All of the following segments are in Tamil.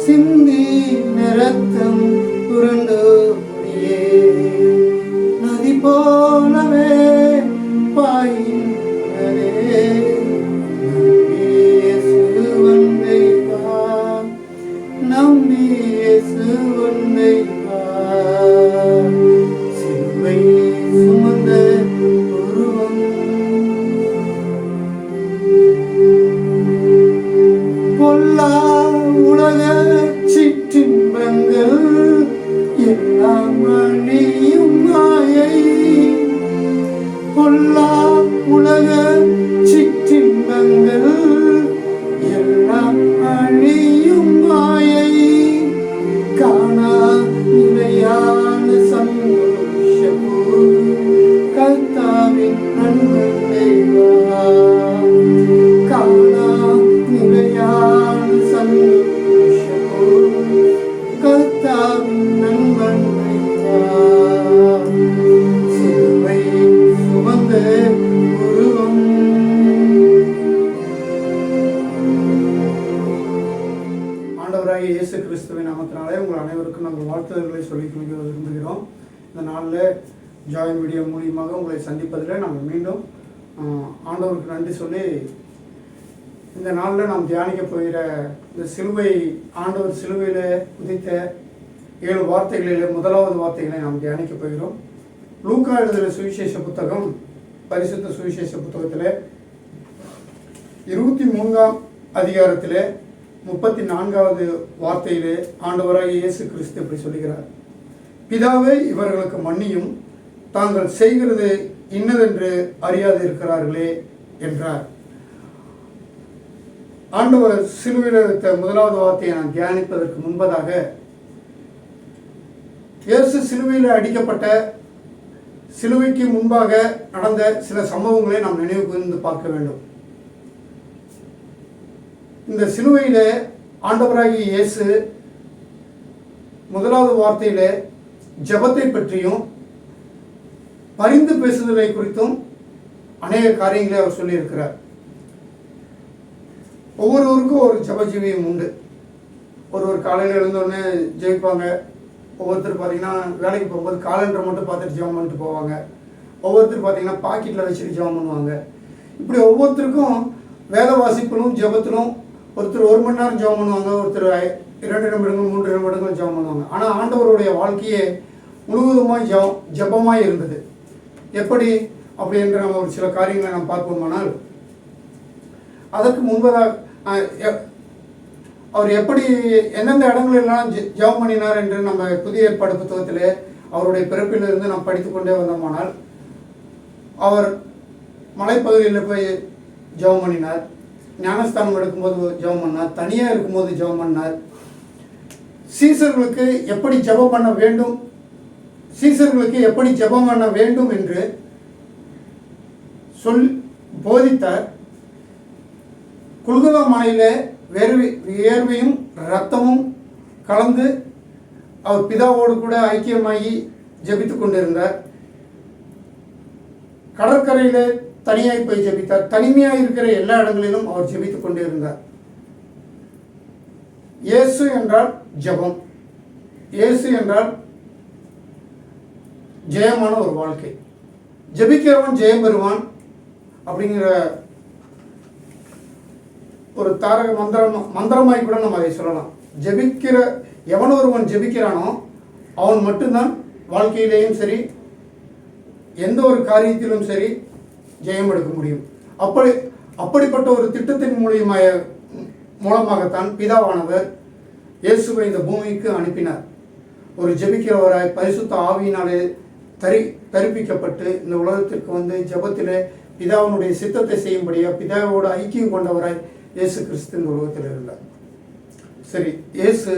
சிந்தி நிறத்தம் உருண்டு முடியே நதி போலவே பாயினரே நம்பியே சுவன்னை சிலுவை சுமந்த உருவம் பொல்லா உலக சிற்றின்பங்கள் எல்லாம் அழியும் மாயை பொல்லா உலக சிற்றின்பங்கள் எல்லாம் அழியும் மாயை காணா நிலையான சந்தோஷமோ கர்த்தாவின் நன்மை காணா நிலையான சந்தோஷமோ கர்த்தாவின் நன்மை சிலுவை சுமந்த உருவம். ஆண்டவராகிய இயேசு கிறிஸ்துவின் நாமத்தினாலே உங்கள் அனைவருக்கும் நாங்கள் வாழ்த்துதல்களை சொல்லிக் கொள்ள விரும்புகிறோம். இந்த நாளில் ஜாயின் மீடியா மூலியமாக உங்களை சந்திப்பதில் நாங்கள் மீண்டும் ஆண்டவருக்கு நன்றி சொல்லி இந்த நாளில் நாம் தியானிக்க போகிற இந்த சிலுவை ஆண்டவர் சிலுவையில் உதித்த 7 வார்த்தைகளிலே முதலாவது வார்த்தைகளை நாம் தியானிக்க போகிறோம். லூக்கா எழுதுகிற சுவிசேஷ புத்தகம், பரிசுத்த சுவிசேஷ புத்தகத்தில் 23ஆம் அதிகாரத்தில் 34வது வார்த்தையிலே ஆண்டவராகிய இயேசு கிறிஸ்து இப்படி சொல்லுகிறார்: பிதாவே, இவர்களுக்கு மன்னியும், தாங்கள் செய்கிறது இன்னதென்று அறியாது இருக்கிறார்களே என்றார். ஆண்டவர் சிலுவையில் வைத்த முதலாவது வார்த்தையை நான் தியானிப்பதற்கு முன்பதாக இயேசு சிலுவையில் அடிக்கப்பட்ட சிலுவைக்கு முன்பாக நடந்த சில சம்பவங்களை நாம் நினைவு கூர்ந்து பார்க்க வேண்டும். இந்த சிலுவையில் ஆண்டவராகிய இயேசு முதலாவது வார்த்தையில் ஜெபத்தை பற்றியும் பரிந்து பேசுதலை குறித்தும் அநேக காரியங்களை அவர் சொல்லியிருக்கிறார். ஒவ்வொருவருக்கும் ஒரு ஜெபஜீவியம் உண்டு. ஒருவர் காலையில் எழுந்தோடனே ஜெயிப்பாங்க. ஒவ்வொருத்தர் பார்த்தீங்கன்னா வேலைக்கு போகும்போது காலண்டரை மட்டும் பார்த்துட்டு ஜெபம் பண்ணிட்டு போவாங்க. ஒவ்வொருத்தர் பார்த்தீங்கன்னா பாக்கெட்டில் வச்சுட்டு ஜெபம் பண்ணுவாங்க. இப்படி ஒவ்வொருத்தருக்கும் வேத வாசிப்பிலும் ஜெபத்திலும் ஒருத்தர் 1 மணி நேரம் ஜெபம் பண்ணுவாங்க, ஒருத்தர் 2 நிமிடங்கள் 3 நிமிடங்கள் ஜெபம் பண்ணுவாங்க. ஆனால் ஆண்டவருடைய வாழ்க்கையே முழுவதுமாய் ஜெபமாய் இருந்தது. எப்படி அப்படின்ற நம்ம ஒரு சில காரியங்களை நாம் பார்ப்போமானால், அதற்கு முன்பதாக அவர் எப்படி எந்தெந்த இடங்களெல்லாம் ஜெபம் பண்ணினார் என்று நம்ம புதிய ஏற்பாடு புத்தகத்திலே அவருடைய பிறப்பிலிருந்து நாம் படித்து கொண்டே வந்தோமானால், அவர் மலைப்பகுதியில் போய் ஜெபம் பண்ணினார், ஞானஸ்தானம் எடுக்கும்போது ஜெபம் பண்ணார், தனியாக இருக்கும்போது ஜெபம் பண்ணார். சீசர்களுக்கு எப்படி ஜெபம் பண்ண வேண்டும், சீசர்களுக்கு எப்படி ஜெபம் பண்ண வேண்டும் என்று போதித்தார். குல்கதா மலையில் வேர்வையும் இரத்தமும் கலந்து அவர் பிதாவோடு கூட ஐக்கியமாகி ஜெபித்து கொண்டிருந்தார். கடற்கரையில் தனியாய் போய் ஜெபித்தார். தனிமையாக இருக்கிற எல்லா இடங்களிலும் அவர் ஜெபித்து கொண்டே இருந்தார். இயேசு என்றால் ஜெபம், இயேசு என்றால் ஜெயமான ஒரு வாழ்க்கை. ஜெபிக்கிறவன் ஜெயம் பெறுவான் அப்படிங்கிற ஒரு தாரக மந்திரமாய் கூட நம்ம அதை சொல்லலாம். ஜெபிக்கிற எவன் ஒருவன் ஜெபிக்கிறானோ அவன் மட்டும்தான் வாழ்க்கையிலேயும் சரி, எந்த ஒரு காரியத்திலும் சரி ஜெயம் எடுக்க முடியும். அப்படிப்பட்ட ஒரு திட்டத்தின் மூலமாகத்தான் பிதாவானவர் இயேசுவை இந்த பூமிக்கு அனுப்பினார். ஒரு ஜெபிக்கிறவராய் பரிசுத்த ஆவியினாலே தரிப்பிக்கப்பட்டு இந்த உலகத்திற்கு வந்து ஜெபத்திலே பிதாவினுடைய சித்தத்தை செய்யும்படியாக பிதாவோடு ஐக்கியம் கொண்டவராய் இயேசு கிறிஸ்து இந்த உலகத்தில் இருந்தார். சரி, இயேசு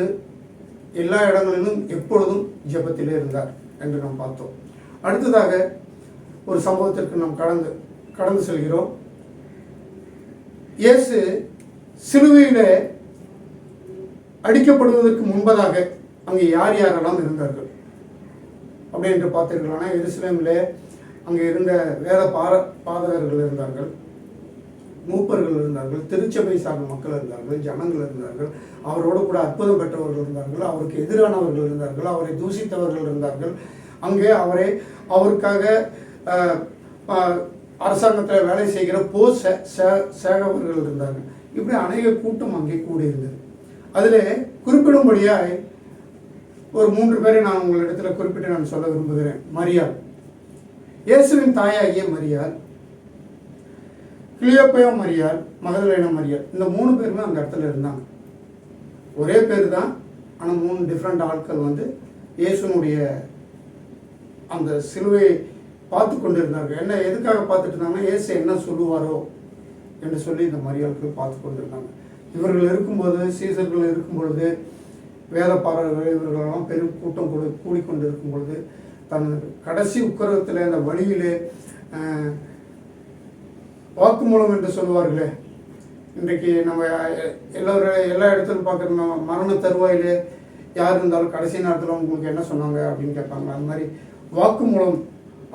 எல்லா இடங்களிலும் எப்பொழுதும் ஜெபத்திலே இருந்தார் என்று நாம் பார்த்தோம். அடுத்ததாக ஒரு சம்பவத்திற்கு நாம் கடந்து செல்கிறோம். இயேசு சிலுவையில் அடிக்கப்படுவதற்கு முன்பதாக அங்கே யார் யாரெல்லாம் இருந்தார்கள் அப்படின்னு பார்த்தீர்களானா, எருசலேமில் அங்கே இருந்த வேத பாதகர்கள் இருந்தார்கள். மூப்பர்கள் இருந்தார்கள், திருச்சபை சார்ந்த மக்கள் இருந்தார்கள், ஜனங்கள் இருந்தார்கள், அவரோடு கூட அற்புதம் பெற்றவர்கள் இருந்தார்கள், அவருக்கு எதிரானவர்கள் இருந்தார்கள், அவரை தூஷித்தவர்கள் இருந்தார்கள். அங்கே அவருக்காக அரசாங்கத்தில் வேலை செய்கிற சேகவர்கள் இருந்தார்கள். இப்படி அநேக கூட்டம் அங்கே கூடியிருந்தது. அதில் குறிப்பிடும்படியாக ஒரு 3 பேரை நான் உங்களிடத்தில் குறிப்பிட்டு நான் சொல்ல விரும்புகிறேன். மரியாள், இயேசுவின் தாயாகிய மரியாள், கிளியோப்பா மரியாள், மகதலேனா மரியாள், இந்த 3 பேருமே அந்த இடத்துல இருந்தாங்க. ஒரே பேர் தான், ஆனால் 3 டிஃப்ரெண்ட் ஆட்கள் இயேசுனுடைய அந்த சிலுவையை பார்த்து கொண்டு இருந்தார்கள். என்ன எதுக்காக பார்த்துட்டு இருந்தாங்கன்னா, இயேசு என்ன சொல்லுவாரோ என்று சொல்லி இந்த மரியாளுக்கு பார்த்து கொண்டு இருந்தாங்க. இவர்கள் இருக்கும்போது, சீசர்கள் இருக்கும் பொழுது, வேதப்பாரர்கள் இவர்களெல்லாம் பெரும் கூட்டம் கூடிக்கொண்டு இருக்கும் பொழுது, தன் கடைசி உக்கரத்தில் அந்த வழியிலே வாக்குமூலம் என்று சொல்லுவார்களே, இன்றைக்கு நம்ம எல்லா இடத்துலையும் பார்க்குற மரண தருவாயிலே யார் இருந்தாலும் கடைசி நேரத்தில் உங்களுக்கு என்ன சொன்னாங்க அப்படின்னு கேட்பாங்க. அது மாதிரி வாக்குமூலம்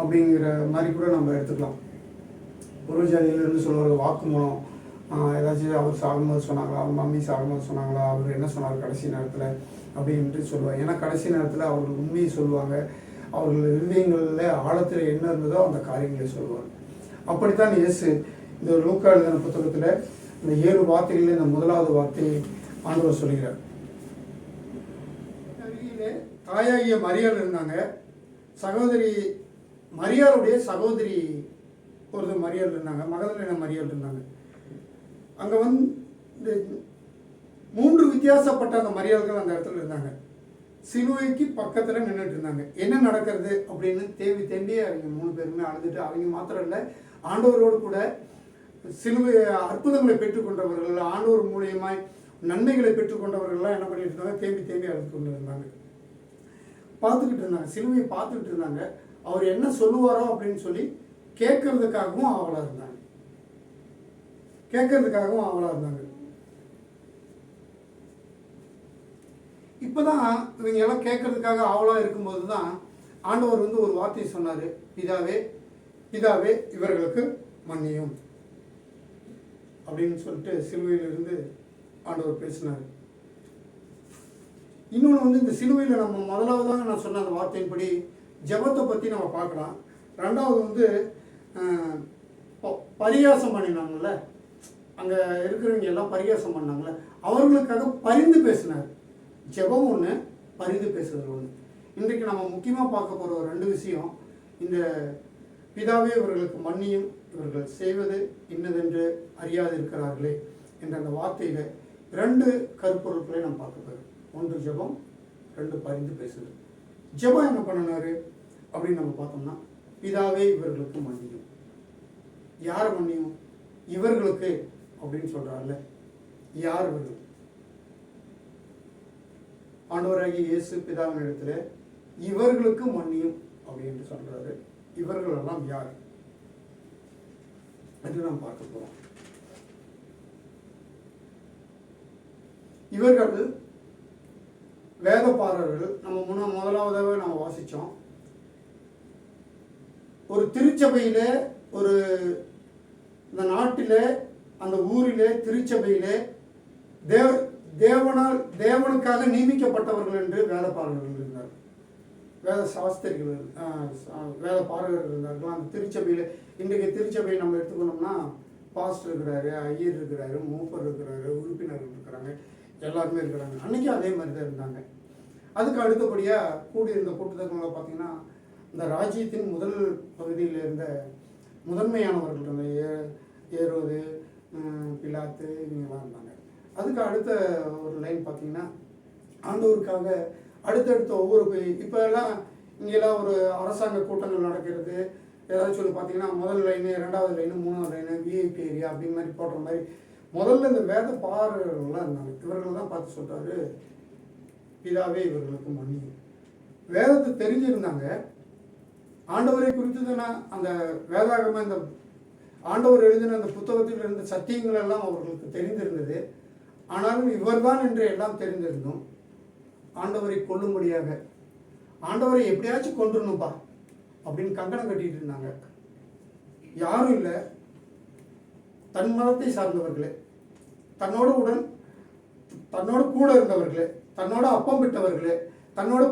அப்படிங்கிற மாதிரி கூட நம்ம எடுத்துக்கலாம். பூர்வஜாதியிலிருந்து சொல்லுவாங்க வாக்குமூலம், ஏதாச்சும் அவர் சாகும்போது சொன்னாங்களா, அவங்க மம்மி சாகும்போது சொன்னாங்களா, அவர் என்ன சொன்னார் கடைசி நேரத்தில் அப்படின்ட்டு சொல்லுவாங்க. ஏன்னா கடைசி நேரத்தில் அவர்கள் உண்மையை சொல்லுவாங்க, அவர்கள் இருதயங்களில் ஆழத்தில் என்ன இருந்ததோ அந்த காரியங்களை சொல்லுவாங்க. அப்படித்தான் இயேசு இந்த லூக்கா எழுதின புத்தகத்தில் இந்த 7 வார்த்தைகளில் இந்த முதலாவது வார்த்தையை ஆண்டவர் சொல்கிறார். அருகிலே தாயாகிய மரியாள் இருந்தாங்க. சகோதரி மரியாளுடைய சகோதரி ஒரு மரியாள் இருந்தாங்க, மகதலேனா மரியாள் இருந்தாங்க. அங்கே இந்த 3 வித்தியாசப்பட்ட அந்த மரியாள்கள் அந்த இடத்துல இருந்தாங்க. சிலுவைக்கு பக்கத்தில் நின்றுட்டு இருந்தாங்க. என்ன நடக்கிறது அப்படின்னு தேம்பி அவங்க 3 பேருமே அழுதுட்டு, அவங்க மாத்திரம் இல்லை, ஆண்டவரோடு கூட சிலுவை அற்புதங்களை பெற்றுக்கொண்டவர்கள், ஆண்டவர் மூலியமாய் நன்மைகளை பெற்றுக்கொண்டவர்கள்லாம் என்ன பண்ணிட்டு இருந்தாங்க, தேம்பி அழுது கொண்டு இருந்தாங்க. பார்த்துக்கிட்டு இருந்தாங்க, சிலுவையை பார்த்துக்கிட்டு இருந்தாங்க. அவர் என்ன சொல்லுவாரோ அப்படின்னு சொல்லி கேட்கறதுக்காகவும் ஆவலாக இருந்தாங்க. இப்போதான் இவங்க எல்லாம் கேட்கறதுக்காக ஆவலாக இருக்கும்போது தான் ஆண்டவர் ஒரு வார்த்தையை சொன்னார். பிதாவே இவர்களுக்கு மன்னியும் அப்படின்னு சொல்லிட்டு சிலுவையிலிருந்து ஆண்டவர் பேசினார். இன்னொன்று இந்த சிலுவையில் நம்ம முதலாவதாக நான் சொன்ன அந்த வார்த்தையின்படி ஜெபத்தை பற்றி நம்ம பார்க்கலாம். ரெண்டாவது பரிகாசம் பண்ணினாங்கள்ல, அங்கே இருக்கிறவங்க எல்லாம் பரிகாசம் பண்ணாங்கள்ல, அவர்களுக்காக பரிந்து பேசினார். ஜெபம் ஒன்று, பரிந்து பேசுதல் ஒன்று. இன்றைக்கு நம்ம முக்கியமாக பார்க்க போகிற ஒரு 2 விஷயம், இந்த பிதாவே இவர்களுக்கு மன்னியும், இவர்கள் செய்வது இன்னதென்று அறியாது இருக்கிறார்களே என்ற அந்த வார்த்தையில் 2 கருப்பொருட்களை நம்ம பார்க்க போகிறோம். 1 ஜெபம், 2 பரிந்து பேசுதல். ஜெபம் என்ன பண்ணினாரு அப்படின்னு நம்ம பார்த்தோம்னா, பிதாவே இவர்களுக்கு மன்னியும். யார் மன்னியும்? இவர்களுக்கு அப்படின்னு சொல்றாருல, யார் இவர்கள்? ஆண்டவராகிய இயேசு பிதாவின் இடத்துல இவர்களுக்கு மன்னியும் அப்படின்னு சொல்றாரு. இவர்கள் எல்லாம் யார் என்று நாம் பார்க்க போறோம். இவர்கள் வேதபாரர்கள். நம்ம முதலாவதாகவே நம்ம வாசிச்சோம். ஒரு திருச்சபையில, ஒரு இந்த நாட்டில, அந்த ஊரிலே, திருச்சபையிலே தேவனுக்காக நியமிக்கப்பட்டவர்கள் என்று வேதபாரகர்கள் இருந்தார், வேத சாஸ்திரிகள், வேத பாரகர்கள் இருந்தார்கள் அந்த திருச்சபையில். இன்றைக்கு திருச்சபையை நம்ம எடுத்துக்கணும்னா பாஸ்டர் இருக்கிறாரு, ஐயர் இருக்கிறாரு, மூப்பர் இருக்கிறாரு, உறுப்பினர்கள் இருக்கிறாங்க, எல்லாருமே இருக்கிறாங்க. அன்றைக்கி அதே மாதிரி தான் இருந்தாங்க. அதுக்கு அடுத்தபடியாக கூடியிருந்த கூட்டத்தங்களை பார்த்திங்கன்னா, இந்த ராஜ்யத்தின் முதல் பகுதியில் இருந்த முதன்மையானவர்கள் அந்த ஏரோது, பிலாத்து, இவங்கெல்லாம் இருந்தாங்க. அதுக்கு அடுத்த ஒரு லைன் பார்த்திங்கன்னா, ஆண்டவருக்காக அடுத்தடுத்த ஒவ்வொரு இப்போ எல்லாம் இங்கெல்லாம் ஒரு அரசாங்க கூட்டங்கள் நடக்கிறது, ஏதாச்சும் சொல்லி பார்த்தீங்கன்னா முதல் லைனு, 2வது லைனு, 3வது லைனு, விஐபி ஏரியா அப்படின் மாதிரி போடுற மாதிரி முதல்ல இந்த வேத பாரர்கள்லாம் இருந்தாங்க. இவர்கள் தான் பார்த்து சொல்கிறாரு, பிதாவே இவர்களுக்கு மன்னியும். வேதத்தை தெரிஞ்சிருந்தாங்க. ஆண்டவரை குறித்து தானே அந்த வேதாகம இந்த ஆண்டவர் எழுதின அந்த புத்தகத்தில் இருந்த சத்தியங்கள் எல்லாம் அவர்களுக்கு தெரிந்திருந்தது. ஆனாலும் இவர்தான் என்று எல்லாம் தெரிந்திருந்தோம். ஆண்டவரை கொல்லும்படியாக, ஆண்டவரை எப்படியாச்சும் கொண்டுடணும்பா அப்படின்னு கங்கணம் கட்டிட்டு இருந்தாங்க. யாரும் இல்லை, தன் மதத்தை சார்ந்தவர்களே, தன்னோடு தன்னோடு கூட இருந்தவர்களே, தன்னோட அப்பம் விட்டவர்களே, தன்னோட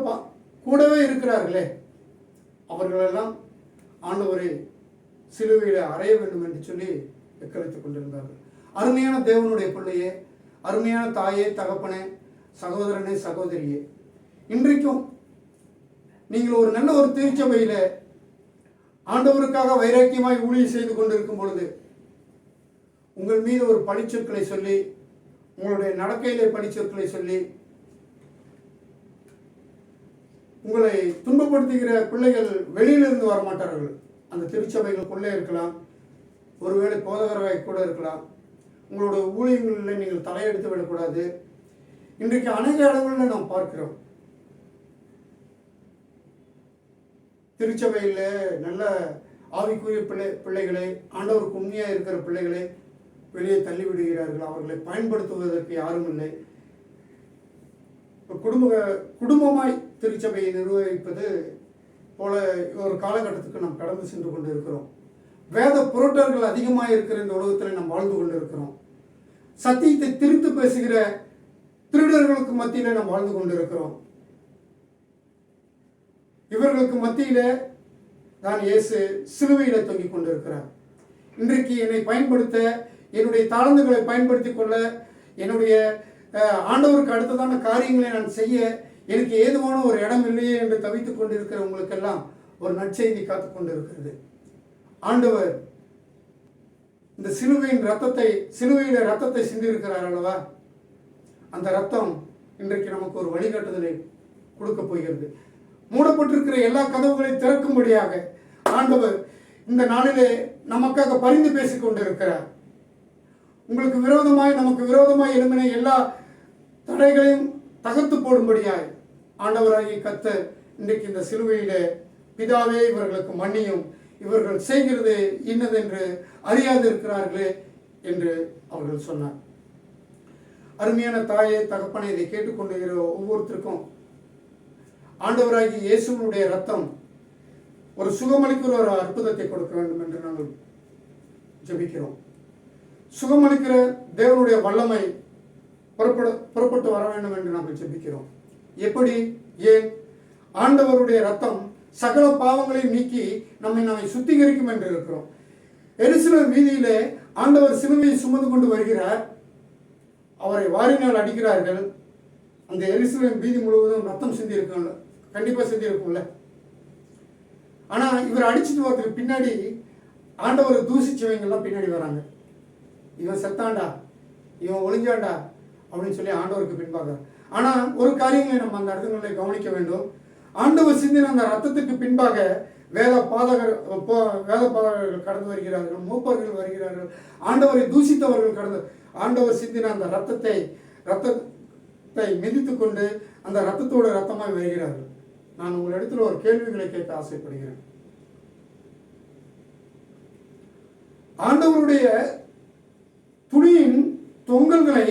கூடவே இருக்கிறார்களே, அவர்களெல்லாம் ஆண்டவரை சிலுவையில் அறைய வேண்டும் என்று சொல்லி எக்களித்துக் கொண்டிருந்தார்கள். அருமையான தேவனுடைய பிள்ளையே, அருமையான தாயே, தகப்பனே, சகோதரனே, சகோதரியே, இன்றைக்கும் நீங்கள் ஒரு நல்ல ஒரு திருச்சபையில் ஆண்டவருக்காக வைராக்கியமாய் ஊழியம் செய்து கொண்டிருக்கும் பொழுது உங்கள் மீது ஒரு பழிச்சொற்களை சொல்லி, உங்களுடைய நடக்கையிலே பழிச்சொற்களை சொல்லி, உங்களை துன்பப்படுத்துகிற பிள்ளைகள் வெளியிலிருந்து வரமாட்டார்கள். அந்த திருச்சபைகளுக்குள்ளே இருக்கலாம், ஒருவேளை போதகராய் கூட இருக்கலாம். உங்களோட ஊழியங்களில் நீங்கள் தலையெடுத்து விடக்கூடாது. இன்றைக்கு அநேக இடங்களில் நாம் பார்க்கிறோம், திருச்சபையில் நல்ல ஆவிக்குரிய பிள்ளைகளை, ஆண்டவருக்கு உண்மையாக இருக்கிற பிள்ளைகளை வெளியே தள்ளிவிடுகிறார்கள். அவர்களை பயன்படுத்துவதற்கு யாரும் இல்லை. குடும்பமாய் திருச்சபையை நிர்வகிப்பது போல ஒரு காலகட்டத்துக்கு நாம் கடந்து சென்று கொண்டு இருக்கிறோம். வேத புரட்டர்கள் அதிகமாக இருக்கிற இந்த உலகத்தில் நாம் வாழ்ந்து கொண்டு இருக்கிறோம். சத்தியத்தை திரித்து பேசுகிற திருடர்களுக்கு மத்தியில் நாம் வாழ்ந்து கொண்டு இருக்கிறோம். இவர்களுக்கு மத்தியில தான் இயேசு சிலுவையில தொங்கிக் கொண்டிருக்கிறார். இன்றைக்கு என்னை பயன்படுத்த, என்னுடைய தாளந்துகளை பயன்படுத்தி கொள்ள, என்னுடைய ஆண்டவருக்கு அடுத்ததான காரியங்களை நான் செய்ய எனக்கு ஏதுவான ஒரு இடம் இல்லையே என்று தவித்துக் கொண்டிருக்கிற உங்களுக்கெல்லாம் ஒரு நற்செய்தி காத்து கொண்டிருக்கிறது. ஆண்டவர் இந்த சிலுவையில ரத்தத்தை சிந்திருக்கிறார் அல்லவா? அந்த ரத்தம் இன்றைக்கு நமக்கு ஒரு வழிகாட்டுதலை கொடுக்க போகிறது. மூடப்பட்டிருக்கிற எல்லா கதவுகளையும் திறக்கும்படியாக ஆண்டவர் இந்த நாளிலே நமக்காக பரிந்து பேசிக் கொண்டிருக்கிறார். உங்களுக்கு விரோதமாய், நமக்கு விரோதமாய் எழும்பின எல்லா தடைகளையும் தகர்த்து போடும்படியாய் ஆண்டவராகிய கர்த்தர் இன்றைக்கு இந்த சிலுவையிலே, பிதாவே இவர்களுக்கு மன்னியும், இவர்கள் செய்கிறது இன்னதென்று அறியாது இருக்கிறார்களே என்று அவர்கள் சொன்னார். அருமையான தாயே, தகப்பனை, இதை கேட்டுக்கொண்டிருக்கிற ஒவ்வொருத்தருக்கும் ஆண்டவராகிய இயேசுவினுடைய ரத்தம் ஒரு சுகமளிக்கிற ஒரு அற்புதத்தை கொடுக்க வேண்டும் என்று நாங்கள் ஜெபிக்கிறோம். சுகமளிக்கிற தேவனுடைய வல்லமை புறப்பட்டு வர வேண்டும் என்று நாங்கள் ஜெபிக்கிறோம். எப்படி? ஏன்? ஆண்டவருடைய ரத்தம் சகல பாவங்களையும் நீக்கி நம்மை சுத்திகரிக்கும் என்று இருக்கிறோம். எருசலேம் வீதியிலே ஆண்டவர் சிலுவையை சுமந்து கொண்டு வருகிறார். அவரை வாரினால் அடிக்கிறார்கள். அந்த எருசலேம் வீதி முழுவதும் ரத்தம் சிந்தி இருக்கும்ல, கண்டிப்பாக சிந்தி இருக்கும்ல. ஆனால் இவர் அடிச்சுட்டு வரதுக்கு பின்னாடி ஆண்டவர் தூசிச்சவங்கெல்லாம் பின்னாடி வராங்க. இவன் செத்தாண்டா, இவன் ஒளிஞ்சாண்டா அப்படின்னு சொல்லி ஆண்டவருக்கு பின்பாக. ஆனால் ஒரு காரியங்களை நம்ம அந்த இடத்துல கவனிக்க வேண்டும். ஆண்டவர் சிந்தின அந்த ரத்தத்துக்கு பின்பாக வேத பாதகர்கள் கடந்து வருகிறார்கள், மூப்பர்கள் வருகிறார்கள், ஆண்டவரை தூசித்தவர்கள் கடந்து, ஆண்டவர் சிந்தின அந்த ரத்தத்தை மிதித்து கொண்டு அந்த ரத்தத்தோட ரத்தமாய் வருகிறார்கள். நான் உங்கள் இடத்துல ஒரு கேள்விகளை கேட்க ஆசைப்படுகிறேன். ஆண்டவருடைய துணியின் தொங்கல்களை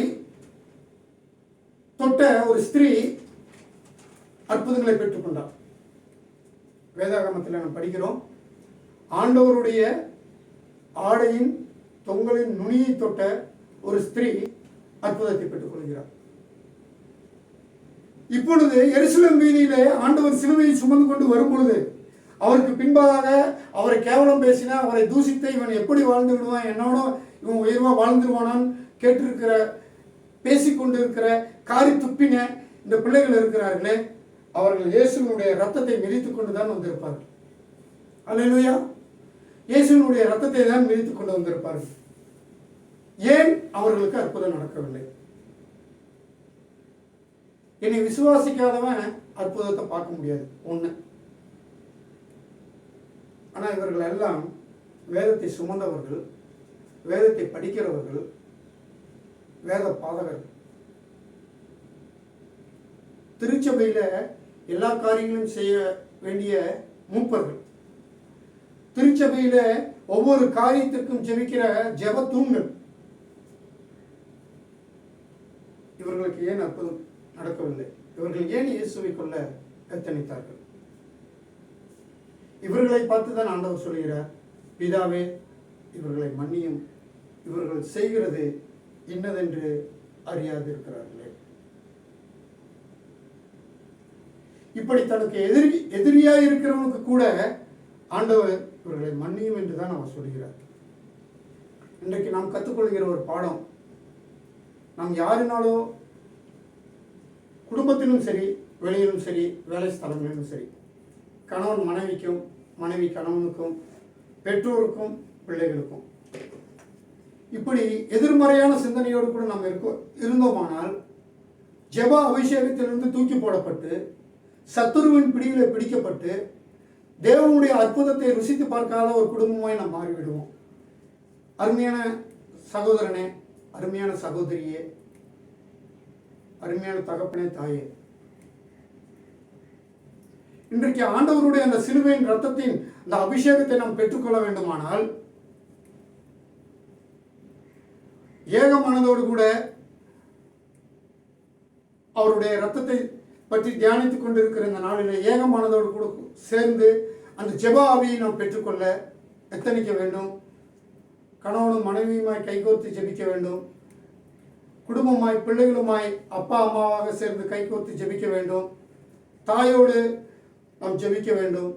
தொட்ட ஒரு ஸ்திரீ அற்புதங்களை பெற்றுக்கொண்டார். வேதாகமத்தில் நாம் படிக்கிறோம், ஆண்டவருடைய ஆடையின் தொங்கலின் நுனியை தொட்ட ஒரு ஸ்திரீ அற்புதத்தை பெற்றுக் கொள்கிறார். இப்பொழுது எருசலேம் வீதியிலே ஆண்டவர் சிலுவையை சுமந்து கொண்டு வரும் பொழுது அவருக்கு பின்பாக அவரை கேவலம் பேசினா, அவரை தூசித்த, இவன் எப்படி வாழ்ந்து விடுவான், என்னோட இவன் உயர்வா வாழ்ந்துருவானான்னு கேட்டிருக்கிற, பேசிக்கொண்டிருக்கிற, காரி துப்பின இந்த பிள்ளைகள் இருக்கிறார்களே, அவர்கள் இயேசுவினுடைய ரத்தத்தை மிதித்து கொண்டு தான் வந்திருப்பார்கள். அல்லேலூயா! இயேசுவினுடைய ரத்தத்தை தான் மிதித்து கொண்டு வந்திருப்பார்கள். ஏன் அவர்களுக்கு அற்புதம் நடக்கவில்லை? என்னை விசுவாசிக்காதவன் அற்புதத்தை பார்க்க முடியாது ஒண்ணு. ஆனா இவர்கள் எல்லாம் வேதத்தை சுமந்தவர்கள், வேதத்தை படிக்கிறவர்கள், வேத பாதகர்கள். திருச்சபையில எல்லா காரியங்களும் செய்ய வேண்டிய மூப்பர்கள், திருச்சபையில ஒவ்வொரு காரியத்திற்கும் ஜெபிக்கிற ஜெப தூண்கள். இவர்களுக்கு ஏன் அற்புதம் நடக்கவில்லை? இவர்கள் ஏன் இயேசுவை கொல்ல எத்தனித்தார்கள்? இவர்களை பார்த்துதான் ஆண்டவர் சொல்கிறார், பிதாவே இவர்களை மன்னியும், இவர்கள் செய்கிறது இன்னதென்று அறியாது இருக்கிறார்களே. இப்படி தனக்கு எதிரியாக இருக்கிறவனுக்கு கூட ஆண்டவர் இவர்களை மன்னியும் என்று தான் அவர் சொல்கிறார். இன்றைக்கு நாம் கற்றுக்கொள்கிற ஒரு பாடம், நாம் யாருனாலோ குடும்பத்திலும் சரி, வெளியிலும் சரி, வேலை ஸ்தலங்களிலும் சரி, கணவன் மனைவிக்கும், மனைவி கணவனுக்கும், பெற்றோருக்கும், பிள்ளைகளுக்கும் இப்படி எதிர்மறையான சிந்தனையோடு கூட நாம் இருந்தோமானால் ஜெப அபிஷேகத்திலிருந்து தூக்கி போடப்பட்டு சத்துருவின் பிடியில பிடிக்கப்பட்டு தேவனுடைய அற்புதத்தை ருசித்து பார்க்காத ஒரு குடும்பமாய் நாம் மாறிவிடுவோம். அருமையான சகோதரனே, அருமையான சகோதரியே, அருமையான தகப்பனே, தாயே, இன்றைக்கு ஆண்டவருடைய அந்த சிலுவையின் ரத்தத்தின் அந்த அபிஷேகத்தை நாம் பெற்றுக்கொள்ள வேண்டுமானால் ஏகமானதோடு கூட அவருடைய ரத்தத்தை பற்றி தியானித்துக் கொண்டிருக்கிற இந்த நாளில் ஏகமானதோடு கூட சேர்ந்து அந்த ஜெப ஆவியை நாம் பெற்றுக்கொள்ள எத்தனிக்க வேண்டும். கணவனும் மனைவியுமாய் கைகோர்த்து ஜெபிக்க வேண்டும். குடும்பமாய் பிள்ளைகளுமாய் அப்பா அம்மாவாக சேர்ந்து கைகோர்த்து ஜெபிக்க வேண்டும். தாயோடு நாம் ஜெபிக்க வேண்டும்.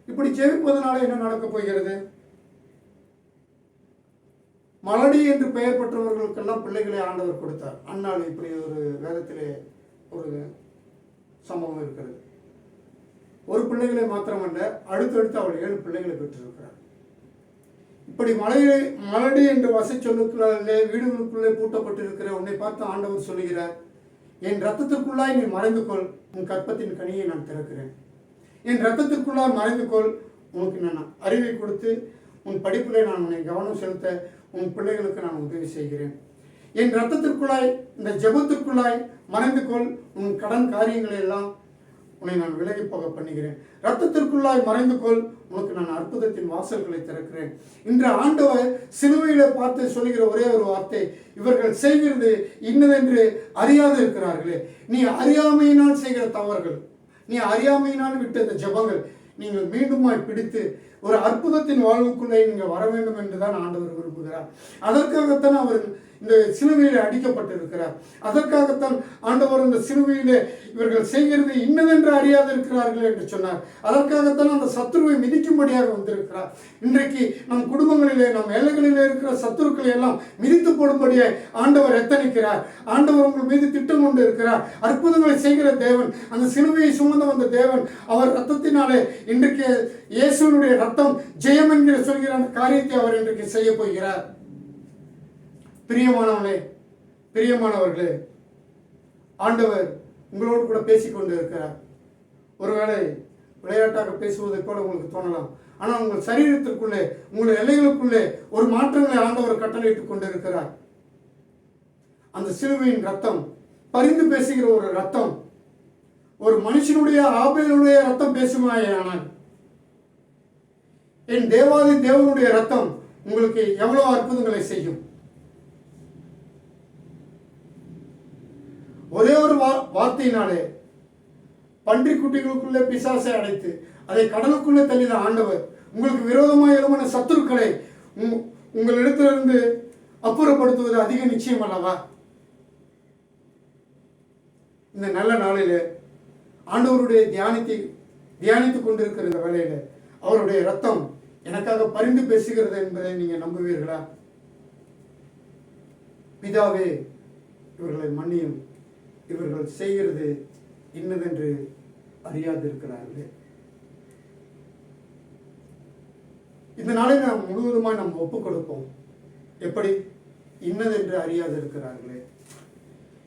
இப்படி ஜெபிப்பதனால என்ன நடக்கப் போகிறது? மலடி என்று பெயர் பெற்றவர்களுக்கெல்லாம் பிள்ளைகளை ஆண்டவர் கொடுத்தார். அந்நாள் இப்படி ஒரு வேதத்திலே ஒரு சம்பவம் இருக்கிறது. ஒரு பிள்ளைகளை மாத்திரமல்ல, அடுத்தடுத்து அவள் 7 பிள்ளைகளை பெற்றிருக்கிறார். இப்படி மலடி என்று வசை சொல்லுக்குள்ளே வீடுகளுக்குள்ளே பூட்டப்பட்டிருக்கிற உன்னை பார்த்து ஆண்டவர் சொல்லுகிறார், என் ரத்தத்திற்குள்ளாய் நீ மறைந்து கொள், உன் கற்பத்தின் கனியை நான் திறக்கிறேன். என் ரத்தத்திற்குள்ளாய் மறைந்து கொள், உனக்கு நான் அறிவை கொடுத்து உன் படிப்பிலே நான் உன்னை கவனம் செலுத்த உன் பிள்ளைகளுக்கு நான் உதவி செய்கிறேன். என் ரத்தத்திற்குள்ளாய் இந்த ஜெபத்திற்குள்ளாய் மறைந்து கொள், உன் கடன் காரியங்களை எல்லாம் உன்னை நான் விலகி போக பண்ணுகிறேன். ரத்தத்திற்குள்ளாய் மறைந்து கொள், உனக்கு நான் அற்புதத்தின் வாசல்களை திறக்கிறேன். இன்று ஆண்டவர் சிலுவையில பார்த்து சொல்லுகிற ஒரே ஒரு வார்த்தை, இவர்கள் செய்கிறது இன்னதென்று அறியாது இருக்கிறார்களே. நீ அறியாமையினால் செய்கிற தவறுகள், நீ அறியாமையினால் விட்ட இந்த ஜெபங்கள் நீங்கள் மீண்டுமாய் பிடித்து ஒரு அற்புதத்தின் வாழ்வுக்குள்ளே நீங்கள் வர வேண்டும் என்றுதான் ஆண்டவர் விரும்புகிறார். அதற்காகத்தான் அவர் இந்த சிலுவையிலே அடிக்கப்பட்டிருக்கிறார். அதற்காகத்தான் ஆண்டவர் இந்த சிலுவையிலே இவர்கள் செய்கிறது இன்னதென்று அறியாது இருக்கிறார்கள் என்று சொன்னார். அதற்காகத்தான் அந்த சத்துருவை மிதிக்கும்படியாக வந்திருக்கிறார். இன்றைக்கு நம் குடும்பங்களிலே, நம் எல்லைகளிலே இருக்கிற சத்துருக்களை எல்லாம் மிதித்து போடும்படியே ஆண்டவர் எத்தனிக்கிறார். ஆண்டவர் உங்கள் மீது திட்டம் கொண்டு இருக்கிறார். அற்புதங்களை செய்கிற தேவன், அந்த சிலுவையை சுமந்து வந்த தேவன், அவர் ரத்தத்தினாலே இன்றைக்கு இயேசுவினுடைய ரத்தம் ஜெயம் என்கிற சொல்கிற அந்த காரியத்தை அவர் இன்றைக்கு செய்ய போகிறார். பிரியமானவர்களே, ஆண்டவர் உங்களோடு கூட பேசிக்கொண்டு இருக்கிறார். ஒருவேளை விளையாட்டாக பேசுவதை போல உங்களுக்கு தோணலாம். ஆனால் உங்கள் சரீரத்திற்குள்ளே, உங்கள் எல்லைகளுக்குள்ளே ஒரு மாற்றங்களை ஆண்டவர் கட்டளையிட்டுக் கொண்டிருக்கிறார். அந்த சிலுவையின் ரத்தம் பரிந்து பேசுகிற ஒரு ரத்தம், ஒரு மனுஷனுடைய ஆபேலுடைய ரத்தம் பேசுமானால் என் தேவாதி தேவனுடைய ரத்தம் உங்களுக்கு எவ்வளவு அற்புதங்களை செய்யும். ஒரே ஒரு வார்த்தையினாலே பன்றி குட்டிகளுக்குள்ளே பிசாசை அடைத்து அதை கடலுக்குள்ளே தள்ளின ஆண்டவர் உங்களுக்கு விரோதமாக எழுமான சத்துருக்களை உங்களிடத்திலிருந்து அப்புறப்படுத்துவது அதிக நிச்சயம் அல்லவா? இந்த நல்ல நாளிலே ஆண்டவருடைய தியானித்துக் கொண்டிருக்கிற இந்த வேளையில அவருடைய ரத்தம் எனக்காக பரிந்து பேசுகிறது என்பதை நீங்க நம்புவீர்களா? பிதாவே, இவர்களை மன்னியும், இவர்கள் செய்கிறது இன்னதென்று அறியாது இருக்கிறார்களே. இந்த நாளை நாம் முழுவதுமாய் நாம் ஒப்புக் கொடுப்போம். எப்படி? இன்னதென்று அறியாது இருக்கிறார்களே.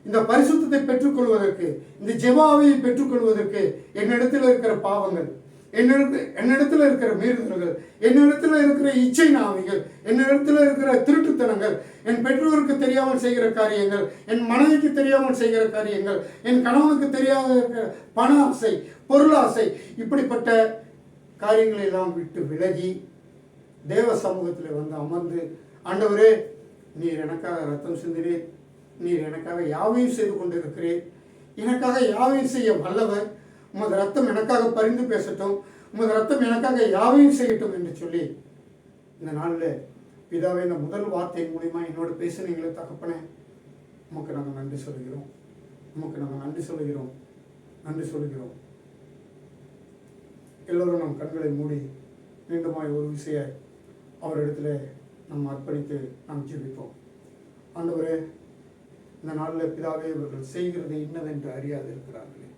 இந்த பரிசுத்தத்தை பெற்றுக்கொள்வதற்கு, இந்த ஜெபாவையை பெற்றுக்கொள்வதற்கு என்னிடத்தில் இருக்கிற பாவங்கள், என்னிடத்தில் இருக்கிற மீறுதல்கள், என்னிடத்தில் இருக்கிற இச்சை நாவிகள், என்னிடத்தில் இருக்கிற திருட்டுத்தனங்கள், என் பெற்றோருக்கு தெரியாமல் செய்கிற காரியங்கள், என் மனைவிக்கு தெரியாமல் செய்கிற காரியங்கள், என் கணவனுக்கு தெரியாத இருக்கிற பண ஆசை, பொருளாசை, இப்படிப்பட்ட காரியங்களை எல்லாம் விட்டு விலகி தேவ சமூகத்தில் வந்து அமர்ந்து, ஆண்டவரே, நீர் எனக்காக ரத்தம் சிந்தினீர், நீர் எனக்காக யாவையும் செய்து கொண்டிருக்கிறீர், எனக்காக யாவையும் செய்ய வல்லவர், உமது ரத்தம் எனக்காக பரிந்து பேசட்டும், உமது ரத்தம் எனக்காக யாவையும் செய்யட்டும் என்று சொல்லி இந்த நாளில் பிதாவே, இந்த முதல் வார்த்தை மூலிமா என்னோட பேசுனீங்களே தகப்பனே, உமக்கு நாங்கள் நன்றி சொல்கிறோம். உமக்கு நாங்கள் நன்றி சொல்கிறோம். நன்றி சொல்கிறோம். எல்லோரும் நம் கண்களை மூடி மீண்டுமாய் ஒரு விஷய அவரிடத்துல நாம் அர்ப்பணித்து நாம் ஜெபிப்போம். ஆண்டவரே, இந்த நாளில் பிதாவே, இவர்கள் செய்கிறது இன்னதென்று அறியாது இருக்கிறார்களே,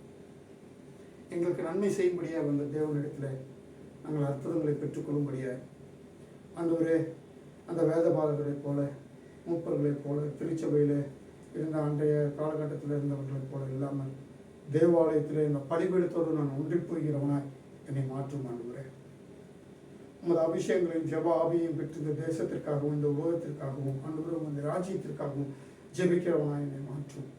எங்களுக்கு நன்மை செய்யும்படியாக வந்த தேவனிடத்தில் நாங்கள் அற்புதங்களை பெற்றுக்கொள்ளும்படியாக ஆண்டவரே, அந்த வேதபாரகரைப் போல, மூப்பர்களைப் போல, திருச்சபையில் இருந்த அன்றைய காலகட்டத்தில் இருந்தவர்களைப் போல இல்லாமல் தேவாலயத்தில் இந்த பலிபீடத்தோடு நான் ஒன்றி போகிறவனாய் என்னை மாற்றும் ஆண்டவரே. உமது அபிஷேகங்களையும் ஜெப ஆவியையும் பெற்று இந்த தேசத்திற்காகவும் இந்த உலகத்திற்காகவும் ஆண்டவரே இந்த ராஜ்யத்திற்காகவும் ஜெபிக்கிறவனாய் என்னை மாற்றும்.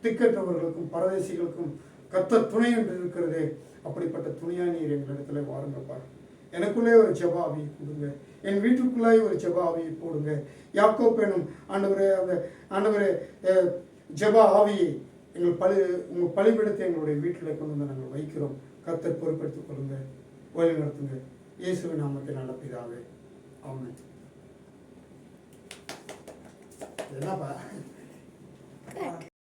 திக்கற்றவர்களுக்கும் பரதேசிகளுக்கும் கர்த்தர் துணை என்று இருக்கிறதே, அப்படிப்பட்ட துணையா நீர் எங்களிடத்துல வாருங்கப்பா. எனக்குள்ளே ஒரு ஜெப ஆவியை கொடுங்க, என் வீட்டுக்குள்ளாய் ஒரு ஜெப ஆவியை போடுங்க. யாக்கோப் எனும் ஆண்டவரே, அந்த ஆண்டவரே ஜெப ஆவியை உங்கள் பலிபீடத்தை எங்களுடைய வீட்டில் கொண்டு வந்து நாங்கள் வைக்கிறோம். கர்த்தர் பொறுப்பெடுத்துக் கொள்ளுங்க, வழி நடத்துங்க. இயேசுவின் நாமத்தில் நல்ல பிதாவே, ஆமென். என்னப்பா